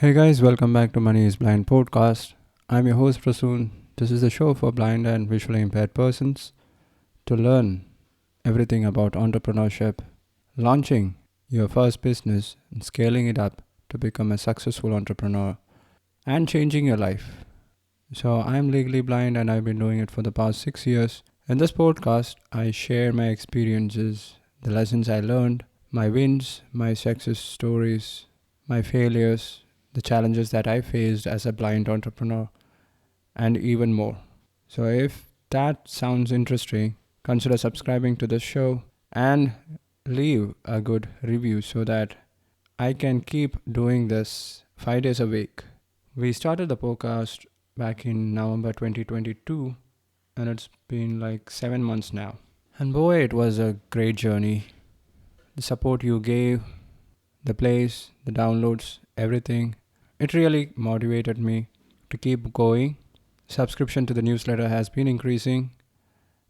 Hey guys, welcome back to Money is Blind podcast. I'm your host Prasoon. This is the show for blind and visually impaired persons to learn everything about entrepreneurship, launching your first business and scaling it up to become a successful entrepreneur and changing your life. So I'm legally blind and I've been doing it for the past 6 years. In this podcast, I share my experiences, the lessons I learned, my wins, my success stories, my failures, the challenges that I faced as a blind entrepreneur, and even more. So, if that sounds interesting, consider subscribing to this show and leave a good review so that I can keep doing this 5 days a week. We started the podcast back in November 2022, and it's been like 7 months now. And boy, it was a great journey. The support you gave, the plays, the downloads, everything. It really motivated me to keep going. Subscription to the newsletter has been increasing,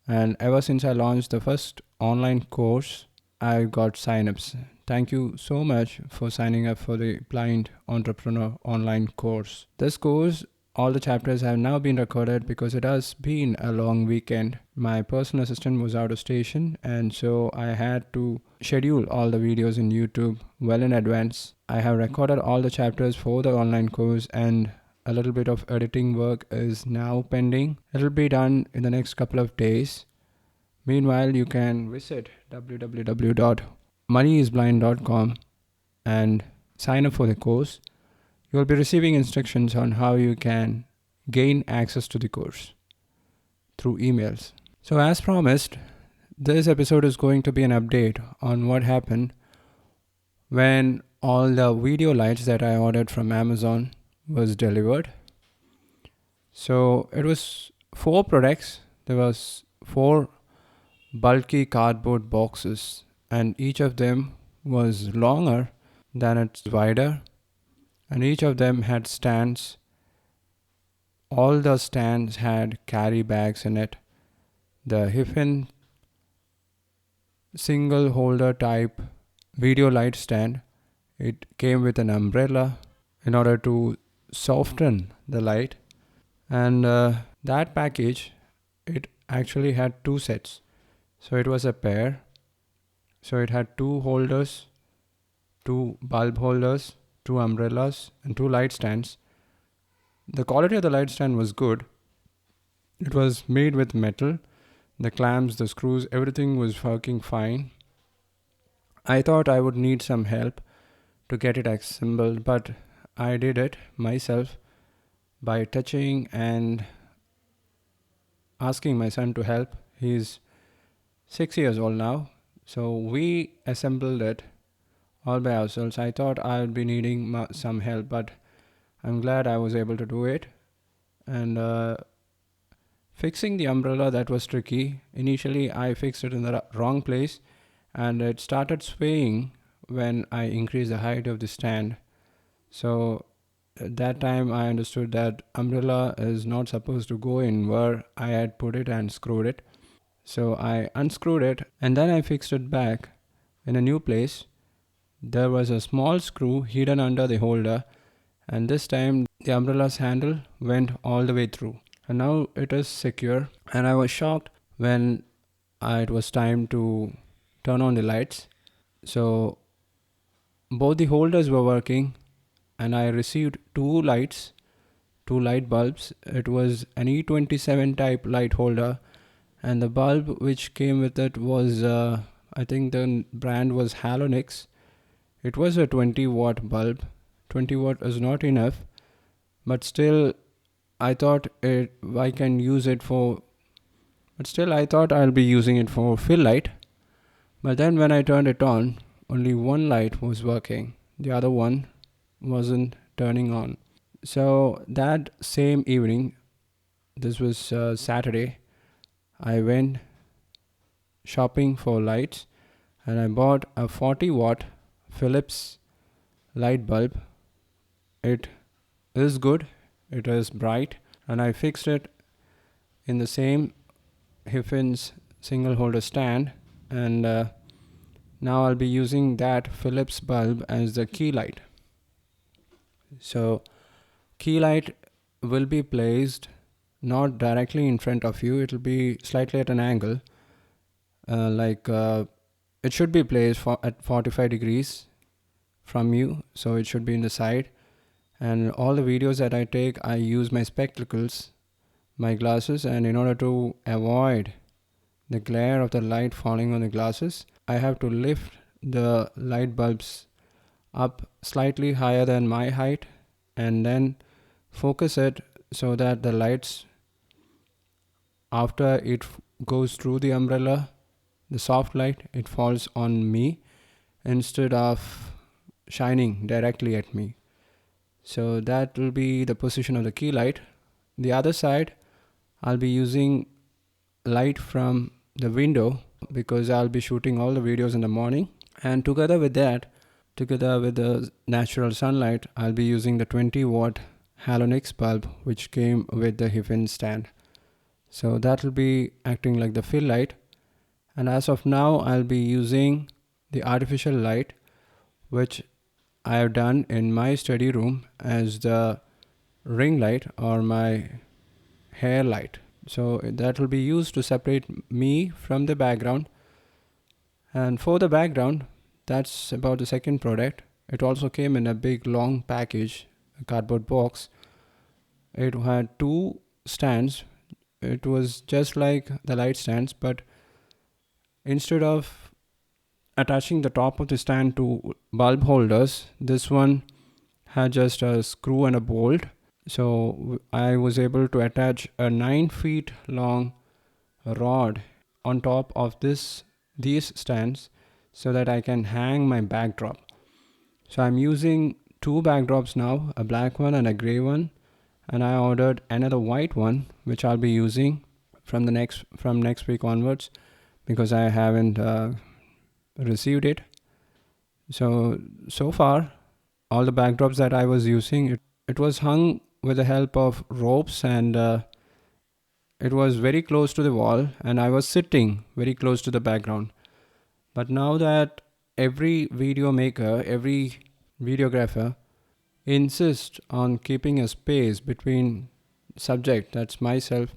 and ever since I launched the first online course, I got signups. Thank you so much for signing up for the Blind Entrepreneur online course. This course, all the chapters have now been recorded because it has been a long weekend. My personal assistant was out of station, and so I had to schedule all the videos in YouTube well in advance. I have recorded all the chapters for the online course, and a little bit of editing work is now pending. It'll be done in the next couple of days. Meanwhile, you can visit www.moneyisblind.com and sign up for the course. You will be receiving instructions on how you can gain access to the course through emails. So, as promised, this episode is going to be an update on what happened when all the video lights that I ordered from Amazon was delivered. So, it was 4 products. There was 4 bulky cardboard boxes, and each of them was longer than it's wider, and each of them had stands. All the stands had carry bags in it. The Hiffen single holder type video light stand, it came with an umbrella in order to soften the light, and that package, it actually had 2 sets. So it was a pair. So it had 2 holders, 2 bulb holders, 2 umbrellas, and 2 light stands. The quality of the light stand was good. It was made with metal. The clamps, the screws, everything was working fine. I thought I would need some help to get it assembled, but I did it myself by touching and asking my son to help. He's 6 years old now. So we assembled it all by ourselves. I thought I would be needing some help, but I'm glad I was able to do it. And fixing the umbrella, that was tricky. Initially, I fixed it in the wrong place, and it started swaying when I increased the height of the stand. So at that time, I understood that umbrella is not supposed to go in where I had put it and screwed it. So I unscrewed it, and then I fixed it back in a new place. There was a small screw hidden under the holder, and this time the umbrella's handle went all the way through. And now it is secure, and I was shocked when it was time to turn on the lights. So both the holders were working, and I received 2 lights, 2 light bulbs. It was an E27 type light holder, and the bulb which came with it was, I think the brand was Halonix. It was a 20-watt bulb. 20 watt is not enough, but still I thought I can use it for, but still I thought I'll be using it for fill light. But then when I turned it on, only one light was working. The other one wasn't turning on. So that same evening, this was Saturday, I went shopping for lights, and I bought a 40-watt Philips light bulb. It is good, it is bright, and I fixed it in the same Hiffen's single holder stand, and now I'll be using that Philips bulb as the key light. So key light will be placed not directly in front of you, it will be slightly at an angle, it should be placed at 45 degrees from you, so it should be in the side. And all the videos that I take, I use my spectacles, my glasses, and in order to avoid the glare of the light falling on the glasses, I have to lift the light bulbs up slightly higher than my height and then focus it so that the lights, after it goes through the umbrella, the soft light, it falls on me instead of shining directly at me. So that will be the position of the key light. The other side, I'll be using light from the window because I'll be shooting all the videos in the morning. And together with the natural sunlight, I'll be using the 20-watt halonix bulb which came with the Hiffen stand. So that will be acting like the fill light. And as of now, I'll be using the artificial light which I have done in my study room as the ring light or my hair light. So that will be used to separate me from the background. And for the background, that's about the second product. It also came in a big long package, a cardboard box. It had two stands. It was just like the light stands, but instead of attaching the top of the stand to bulb holders, this one had just a screw and a bolt. So I was able to attach a 9 feet long rod on top of these stands so that I can hang my backdrop. So I'm using two backdrops now, a black one and a gray one, and I ordered another white one which I'll be using from next week onwards because I haven't received it. So far all the backdrops that I was using, it was hung with the help of ropes, and it was very close to the wall and I was sitting very close to the background. But now that every video maker, every videographer insists on keeping a space between subject, that's myself,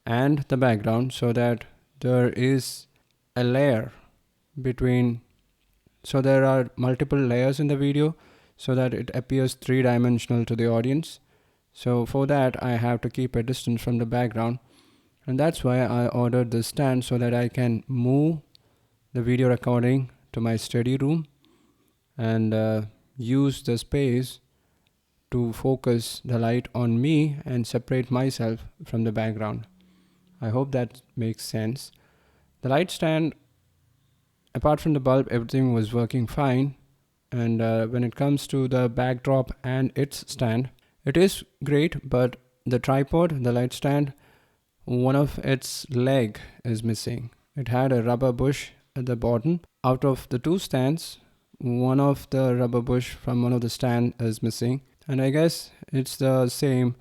and the background so that there is a layer between, so there are multiple layers in the video so that it appears three-dimensional to the audience. So for that I have to keep a distance from the background, and that's why I ordered this stand so that I can move the video recording to my study room and use the space to focus the light on me and separate myself from the background. I hope that makes sense. The light stand, apart from the bulb, everything was working fine. And when it comes to the backdrop and its stand, it is great, but the tripod, the light stand, one of its leg is missing. It had a rubber bush at the bottom. Out of the two stands, one of the rubber bush from one of the stand is missing. And I guess it's the same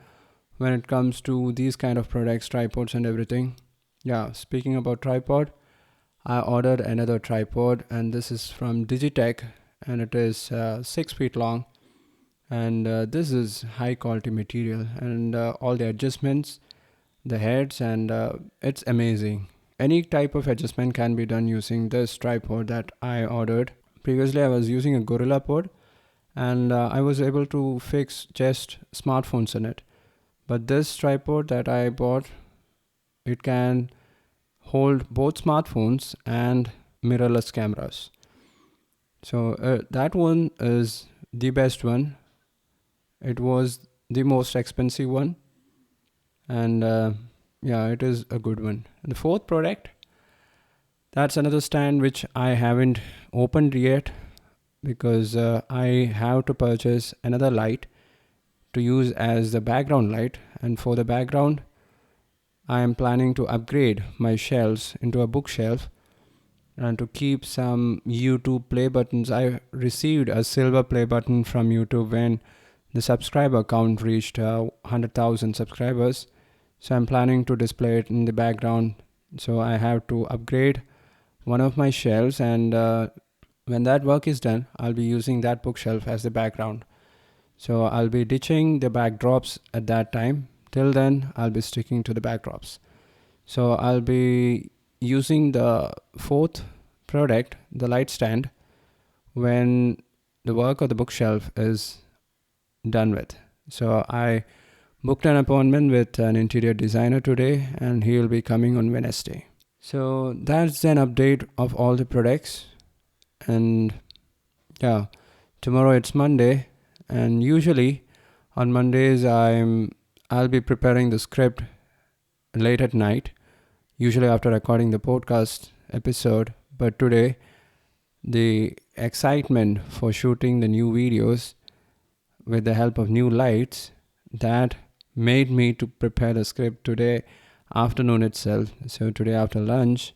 when it comes to these kind of products, tripods and everything. Yeah, speaking about tripod, I ordered another tripod, and this is from Digitech, and it is 6 feet long, and this is high quality material, and all the adjustments, the heads, and it's amazing. Any type of adjustment can be done using this tripod that I ordered. Previously I was using a Gorilla Pod, and I was able to fix just smartphones in it. But this tripod that I bought, it can hold both smartphones and mirrorless cameras. So that one is the best one. It was the most expensive one, and yeah, it is a good one. The fourth product, that's another stand which I haven't opened yet because I have to purchase another light to use as the background light, and for the background I am planning to upgrade my shelves into a bookshelf and to keep some YouTube play buttons. I received a silver play button from YouTube when the subscriber count reached 100,000 subscribers. So I'm planning to display it in the background. So I have to upgrade one of my shelves, and when that work is done, I'll be using that bookshelf as the background. So I'll be ditching the backdrops at that time. Till then, I'll be sticking to the backdrops. So I'll be using the fourth product, the light stand, when the work of the bookshelf is done with. So I booked an appointment with an interior designer today, and he will be coming on Wednesday. So that's an update of all the products. And yeah, tomorrow it's Monday, and usually on Mondays I'll be preparing the script late at night, usually after recording the podcast episode. But today, the excitement for shooting the new videos with the help of new lights, that made me to prepare the script today afternoon itself. So today after lunch,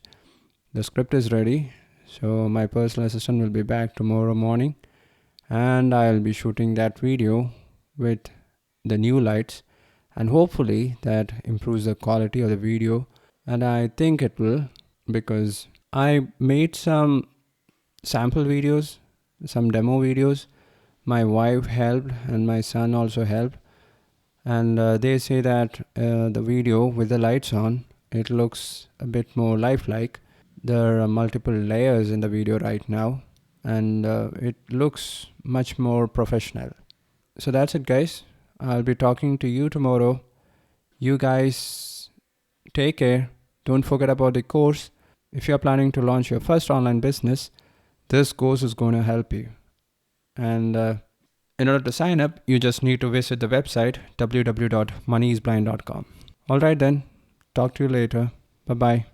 the script is ready. So my personal assistant will be back tomorrow morning, and I'll be shooting that video with the new lights, and hopefully that improves the quality of the video. And I think it will, because I made some sample videos, some demo videos. My wife helped and my son also helped, and they say that the video with the lights on, it looks a bit more lifelike. There are multiple layers in the video right now, and it looks much more professional. So that's it, guys. I'll be talking to you tomorrow. You guys take care. Don't forget about the course. If you're planning to launch your first online business, this course is going to help you. And in order to sign up, you just need to visit the website www.moneyisblind.com. All right then. Talk to you later. Bye bye.